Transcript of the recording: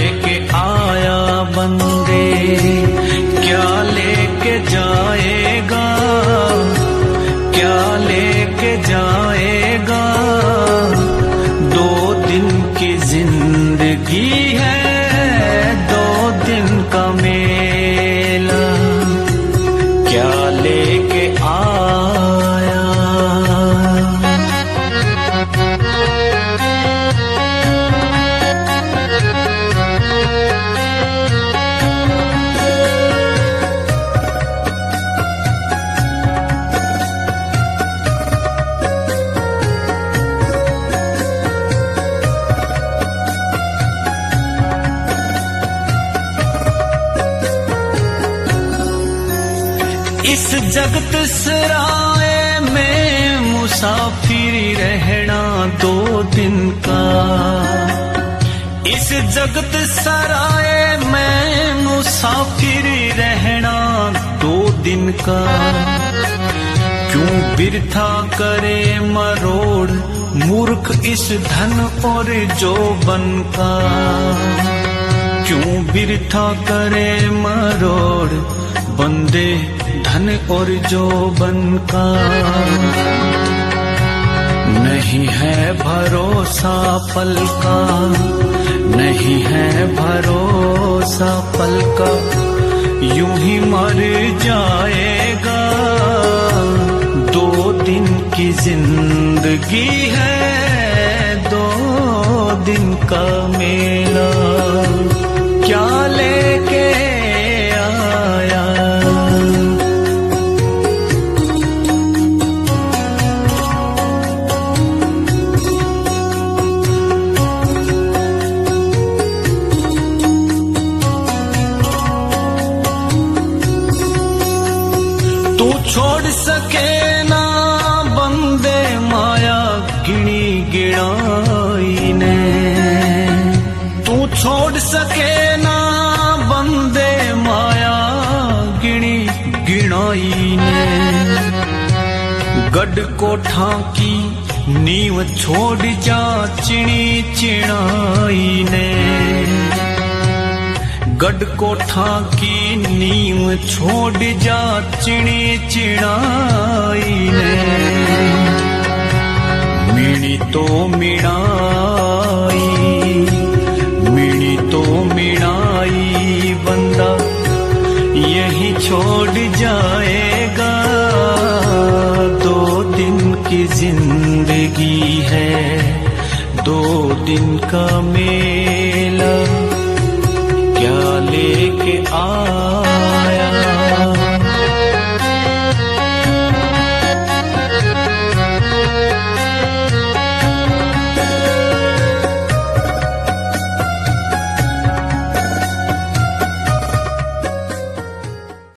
लेके आया बंदे, क्या लेके जाएगा, क्या लेके जाएगा। 2 दिन की जिंदगी है, 2 दिन का मेला, क्या लेके आया। इस जगत सराय में मुसाफिर रहना 2 दिन का, इस जगत सराय में मुसाफिर रहना 2 दिन का। क्यों बिरथा करे मरोड़ मूर्ख इस धन और जोबन का, क्यों बिरथा करे मरोड़ बंदे धन और जोबन का। नहीं है भरोसा पल का, नहीं है भरोसा पल का, यूं ही मर जाएगा। 2 दिन की जिंदगी है, 2 दिन का मेला, क्या लेके आया। तू छोड़ सके ना बंदे माया गिनी गिनाई ने, तू छोड़ सके ना बंदे माया गिनी गिनाई ने। गढ़ कोठा की नींव छोड़ जा चिणी चिणाई ने, गढ़ कोठा की नींव छोड़ जा चिणी चिणाई ने। मीणी तो मिणाई, मीणी तो मिणाई, बंदा यही छोड़ जाएगा। 2 दिन की जिंदगी है, 2 दिन का मेला, क्या लेके आ